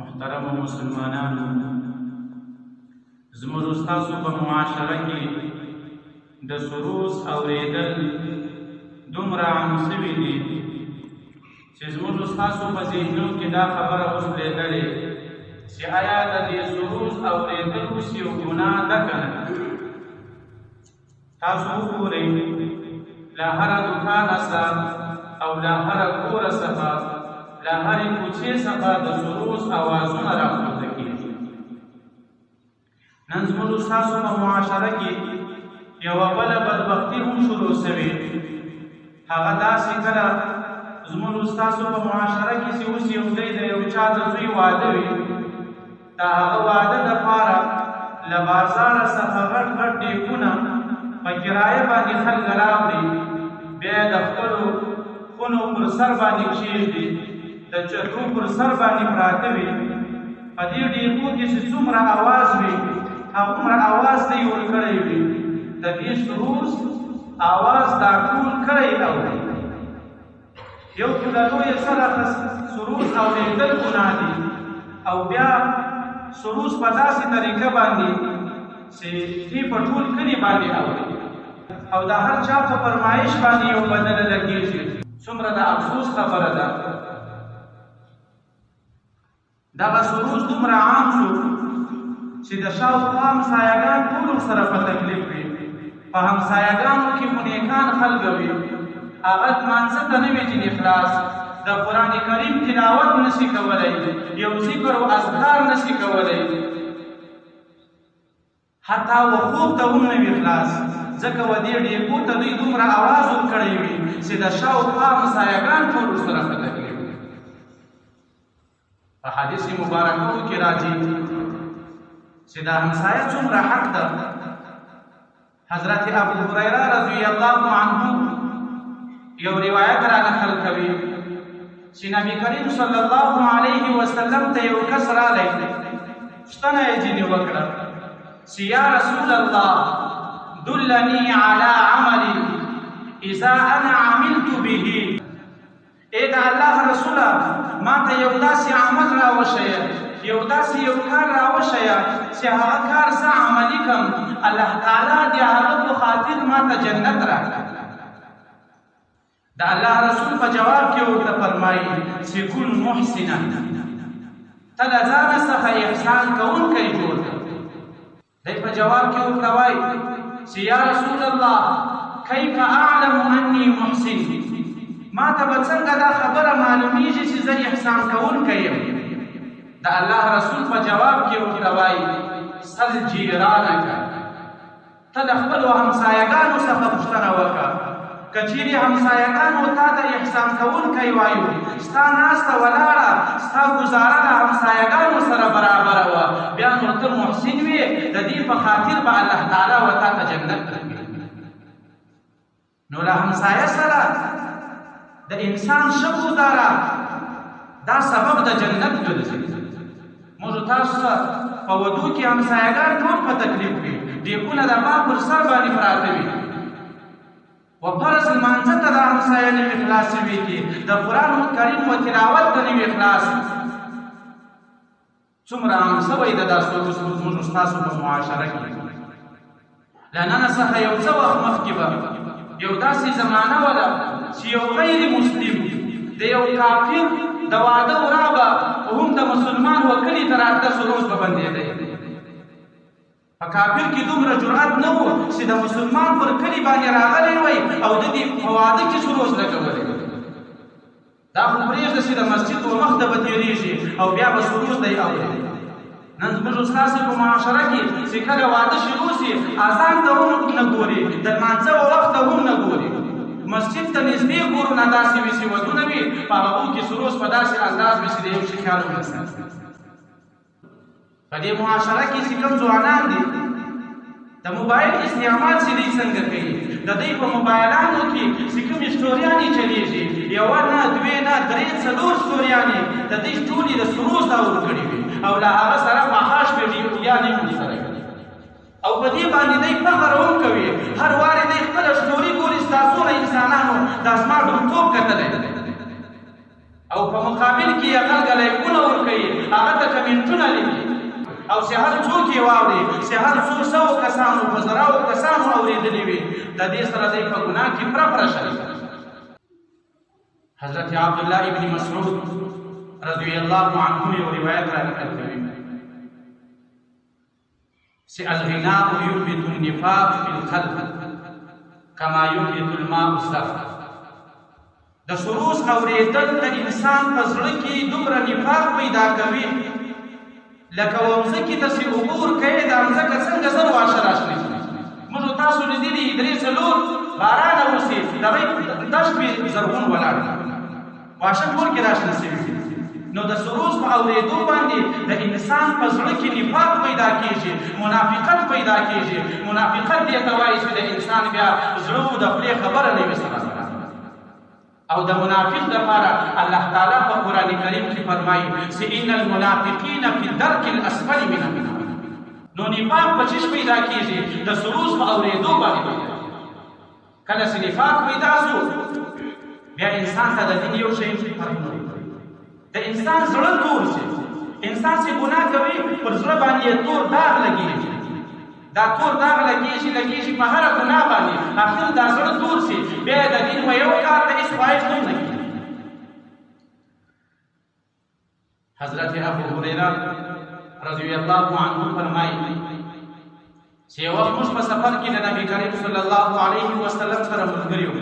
محترم مسلمانانو، زموږ ستاسو په معاشره کې د سروس اورېدل دومره عام سوي دي چې زموږ ستاسو په ذهنو کې دا خبره اوس لوېدلې چې آیا د دې سروس اورېدل اوس یو ګناه ده که نه؟ تاسو وګورئ، له هره دوکانه څخه او له هره کوره څخه له هرې کوڅې څخه د سروس اوازونه راپورته کېږي. نن زموږ ستاسو په معاشره کې یوه بله بدبختي هم شروع سوې. هغه داسې کله زموږ ستاسو په معاشره کې چې اوس یو دی د یو چا د زوی واده وي، د هغه واده دپاره له بازاره څخه غټ غټ ډیګونه په کرایه باندې خلک راوړي، بیا یې د خپلو خونو پر سر باندې کښېږدي، د چترو پر سر باندې پراته وي. په دې ډیګو کې چې څومره اواز وي هغومره اواز ته یې ورکړی وي. د دې سروس اواز دا ټول کلی اوري. یو خو د لویې سره سروس اورېدل ګناه دي، او بیا سروس په داسې طریقه باندې چې دوی په ټول کلي باندې اوري، او د هر چا په فرمایش باندې یو بدله لګېږي. څومره د افسوس خبره ده. دغه سروس دومره عام شو چې د شاوخوا همسایهګان ټول ورسره په تکلیف وي. په همسایهګانو کې مو نیکان خلک وي، هغه لمانځه ته نه وي ځینې خلاص، د قرآن کریم تلاوت نشي کولی، یو ذکر و اذکار نشي کولی، حتی و خوب ته هم نه وي خلاص، ځکه و دې ډیګو ته دوی دومره اواز ورکړی وي چې د شاوخوا همسایهګان ټول ورسره په تکلیف وي. په حدیث مبارکو کې راځي چې د همسایه څومره حق ده. حضرت ابو هریره رضی الله عنه یو روایت را نقل کوي چې نبی کریم صلی الله علیه وسلم ته یو کس راغی، پوښتنه یې ځینې وکړه چې یا رسول الله دلني علی عمل اذا انا عملت به. ای د الله رسوله، ما ته یو داسې عمل راوښیه، یو داسې یو کار راوښیه چې هغه کار زه عملي کړم، الله تعالی د هغه په خاطر ما ته جنت راکړه. د الله رسول په جواب کې ورته فرمایي چې کن محسنا، ته د ځانه څخه احسان کوونکی جوړ کړه. دی په جواب کې ورته وایي چې یا رسول الله کیف اعلم انی محسن، ما ته به څنګه دا خبره معلومیږي چې زه احسان کوونکی یم؟ د الله رسول په جواب کې ورته وایي سل جیرانک، ته د خپلو همسایهګانو څخه پوښتنه وکړه. که چیرې همسایهګانو تا ته احسان کوونکی وایو، ستا ناسته ولاړه ستا ګزاره د همسایهګانو سره برابره وه، بیا نو ته محسن وې، د دې په خاطر به الله تعالی و تا ته جنت درکړي. نو له همسایه سره د انسان ښه ګزاره دا سبب د جنت ګرځي. موږ تاسو ته په ودو کې همسایهګان ټول په تکلیف وي، ډیګونه د ما پر سر باندې پراته وي، و فرض لمانځه ته د همسایه نه وي خلاص وي، کې د قرآن کریم و تلاوت ته نه وي خلاص. څومره عام شوی ده دا سروس زموږ ستاسو په معاشره کې. له نن څخه یو څه وخت مخکې به یو داسې زمانه وه چې یو غیر مسلم د یو کافر د واده ورا به هم د مسلمان و کلي ته راتله، سروس به بندېدی. په کافر کې دومره جرأت نه و چې د مسلمان پر کلي باندې راغلی وی او د دې په واده کې سروس لګولی. دا خو پرېږده چې د مسجد و مخ ته به تېرېږي او بیا به سروس دی اوري. نن زموږ ستاسې په معاشره کې چې کله واده شروع شي، اذان ته هم نه ګوري، د لمانځه وخت ته هم نه ګوري، مسجد ته نږدې کورونه داسې وي چې ودونه وي، په هغو کې سروس په داسې انداز وي چې د یو شي خیال ونه ساتي. په دې معاشره کې چې کوم ځوانان دي د موبایل استعمال چې دوی څنګه کوي، د دوی په موبایلانو کې چې کومې سټوریانې چلېږي، یوه نه دوې نه درې څلور سټوریانې د دوی ټولې د سروس داور کړي وي، او له هغه سره مخاش ویډیوګانې هم ورسره کوي، او په دې باندې دوی فخر هم کوي. هر وارې دوی خپله سټوري ګوري، ستاسونه انسانانو دا زما ډوبتوب کتلی، او په مقابل کې یې خلک لایکونه ورکوي، هغه ته روایتونه لیکي او چې هر څوک یې واوري چې هر څو سوو کسانو په زراو کسانو اورېدلي وي د دې سره دی په ګناه کې پره شریک. حضرت عبدالله ابن مسعود رضی الله عنه یو روایت را نقل کوي چې الغناء یثبت النفاق فی القلب کما یثبت الماء الزفت. د سروز اورېدل د انسان په زړه کې دومره نفاق پیدا کوي لکه ومځکې ته چې اوبه ورکوې دا مځکه څنګه زر واشه راشنه کړي. موږ تاسو لیدلي 3-4 بارانه وسي دغه دشت پې زرغون ولاړ واشه کور کې راشنه شوي. نو د سروز په اورېدو باندې د انسان په زړه کې نفاق پیدا کېږي، منافقت پیدا کېږي. منافقت دې ته وایي چې د انسان بیا زړه د خولې خبره نه وي سره. او د منافق لپاره الله تعالی په قرآن کریم کې فرمایي چې ان المنافقین فی الدرک الاسفل من النار. نو نفاق په چیش پیدا کېږي؟ د سروز په اورېدو باندې پیدا کېږي. کله چې نفاق پیدا شو بیا انسان ته د دین یو شی فرق نه وي. د انسان زړه تور شي، انسان چې ګناه کوي پر زړه باندې تور داغ لګېږي. دا تور داغ لګېږي په هره ګناه باندې، اخر دا زړه تور شي بیا د دین په یو کار ته هېڅ خواهش هم نه کېږي. حضرت ابو هریره رضی الله عنه فرمایي چې یو وخت موږ په سفر کې د نبي کریم صلی الله علیه وسلم سره ملګري وو.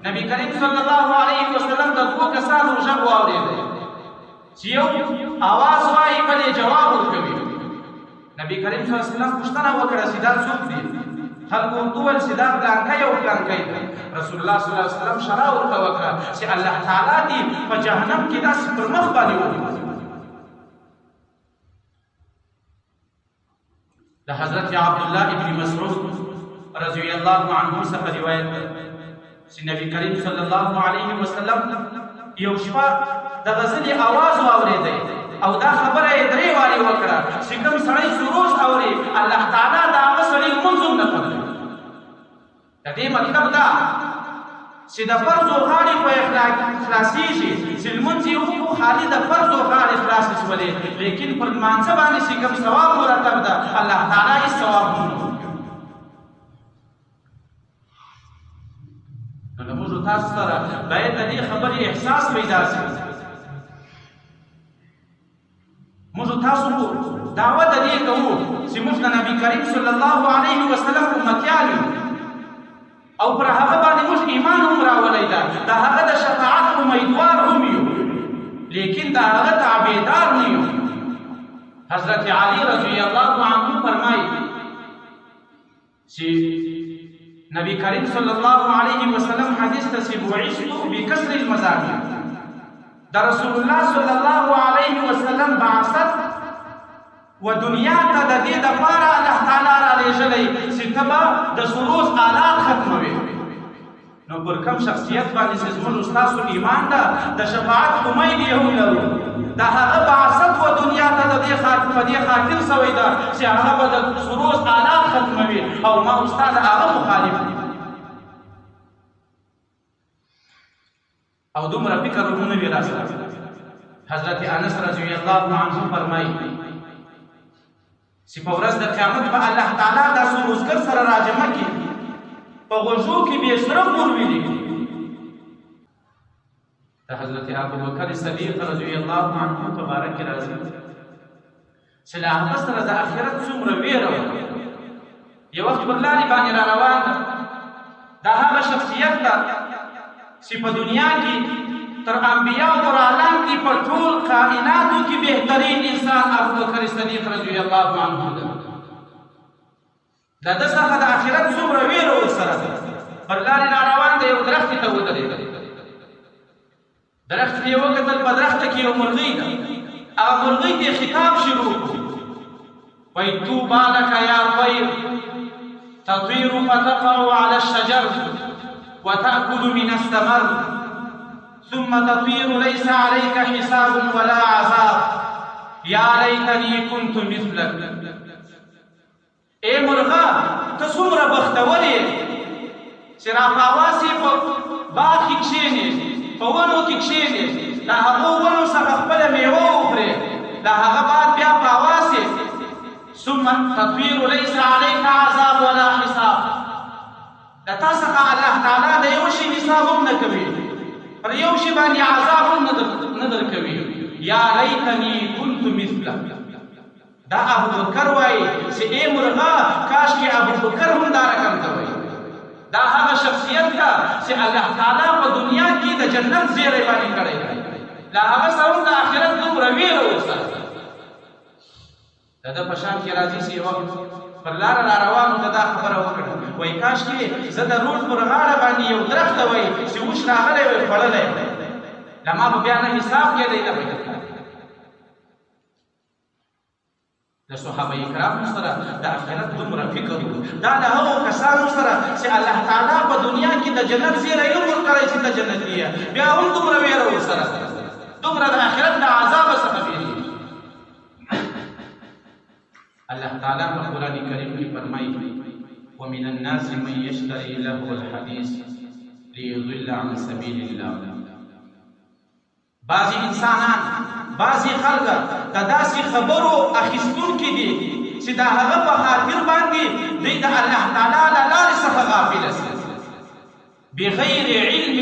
نبی کریم صلی الله علیه وسلم د 2 کسانو غږ واورېد چې یو اواز وایي بل یې جواب ورکوي. نبی کریم صلی الله علیه وسلم پوښتنه وکړه چې دا څوک دی؟ خلکو ورته وویل چې دا فلانکی او فلانکی دی. رسول الله صلی الله علیه وسلم شرح ورته وکړه چې الله تعالی دې په جهنم کې داسې پر مخ باندې ولیږي. د حضرت عبدالله ابن مسعود رضی الله عنه څخه روایت ده چې نبی کریم صلی الله علیه وسلم یو شپه د غزلې اواز واورېدی او دا خبره یې 3 وارې وکړه چې کوم سړی سروز اوري الله تعالی د هغه سړي لمونځ هم نه قبلوي. د دې مطلب دا چې د فرضو غاړې په خلاصېږي چې لمونځ یې وکړو خالي د فرضو غاړې خلاصې شولې، لیکن پر لمانځه باندې چې کوم ثواب مرتب ده الله تعالی هېڅ ثواب هم نه ورکوي. نو د موږ تاسو سره باید د دې خبرې احساس پیدا شي. موږ تاسو دعوه د دې کوو چې موږ د نبی کریم صلی الله علیه وسلم امتیان یو او پر هغه باندې موږ ایمان هم راولی ده، د هغه د شفاعت امیدوار هم یو، لیکن د هغه تابعدار نه یو. حضرت علی رضی الله عنه فرمایي چې نبی کریم صلی الله علیه وسلم حدیث ته چې بعثت بکسر المزامیر، د رسول الله صلی الله علیه وسلم بعثت و دنیا ته د دې دپاره الله تعالی را لېږلی چې ته به د سروز آلات ختموي. نو پر کوم شخصیت باندې چې زموږ ستاسو ایمان ده د شفاعت امید یې هم لرو، د هغه بعثت و دنیا ته د دې په دې خاطر سوی ده چې هغه به د سروز آلات ختموي او ما استاد هغه مخالف دي. او دومره فکر ورونه وي راسره. حضرت انس رضی الله عنه فرمایي چې په ورځ د قیامت به الله تعالی دا سروزګر سره راجمع کړي، په غوږو کې به یې سره پور ویلي. د حضرت ابوبکر صدیق رضی الله عنه په باره کې راځي چې له هغه سره د آخرت څومره ویره وه. یو وخت پر لارې باندې را روان ده، دا هغه شخصیت ده چې په دنیا کې تر انبیاء او اعلان کې په ټول کائناتو کې بهترین انسان ابوبکر صدیق رضی الله عنه ده. د ده څخه د آخرت څومره ویره ورسره ده. پر لارې را روان دی، یو درختې ته ودرېده. درخت ته یې وکتل، په درخته کې یو مرغۍ ده. هغه مرغۍ ته یې خطاب شروع کړو، وایي طوبی لک یا طیر تطیر فتقع علی الشجر وتأكل من الثمر ثم تطير ليس عليك حساب ولا عذاب يا ليتني كنت مثلك. اے مرغا ته څومره بختور یې چې راپاواسې په باغ کې کښېنې، په ونو کې کښېنې، د هغو ونو څخه خپله میوه وخورې، د هغه ثم تطویر ليس عليك عذاب ولا حساب د تا څخه الله تعالی د یو شي حساب هم نه کوي پر یو شي باندې عذاب هم نه درکوي یا لیتنی كنت مثله دا ابو بکر وایي چې ای مرغا کاش کې ابو بکر هم دا رقم کوي دا هغه شخصیت ده چې الله تعالی په دنیا کې د جنت زیری باندې کړی لا هغه سره د آخرت دومره ویره وساتي دا په شان کې راځي چې وخت پر لار را روانو دا خبره وکړه وای کاش کې زه د روډ پر غاړه باندې یو درخت وای چې اوس راغلی وای خوړلی لما به بیا نه حساب کېدی نه د صحابه کرامو سره د آخرت دومره فکر دا د هغو کسانو سره چې الله تعالی په دنیا کې د جنت زیری نه ورکړی چې د جنتي بیا هم دومره ویره ورسره دومره د آخرت د عذاب څخه ویریږي الله تعالی په قرآن کریم کې فرمایي ومن الناس من يشتري له الحديث ليضل عن سبيل الله بعضی انسانان بعضی خلک د داسې خبرو اخیستونکي دي چې د هغه په خاطر باندې دوی د الله تعالی له لارې څخه غافله شي بغیر علم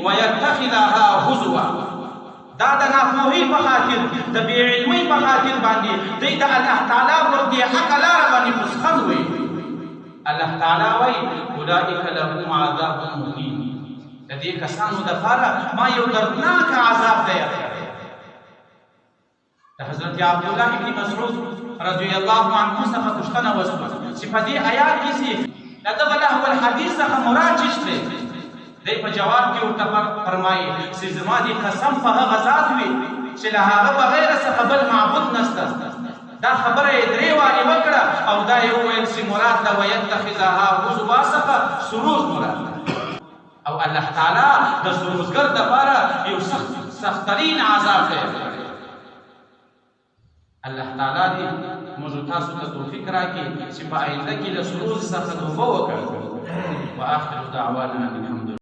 ويتخذها هزوا دا د ناپوهۍ په خاطر د بې علمۍ په خاطر باندې دوی د الله تعالی پر دې حقه لاره باندې پسخند وي الله تعالی وایي اولئک لهم عذاب مهین د دې کسانو دپاره ما یو دردناک عذاب دی د حضرت عبدالله ابن مسعود رضی الله عنه څخه پوښتنه وشوه چې په دې آیات کې چې د دغه لهو الحدیث څخه مراد څه دی دی په جواب کې ورته فرمایي چې زما دې قسم په هغه ذات وي چې له هغه بغیر څخه بل معبود نشته دا خبره یې درې وارې وکړه او دا یې وویل چې مراد ده ویتخذها هزوا څخه سروز مراد او الله تعالی د سروزګر دپاره یو سختترین عذاب دی الله تعالی دې موږ تاسو ته توفیق راکړي چې په آینده کې له سروز څخه توبه وکړو واخر دعوانا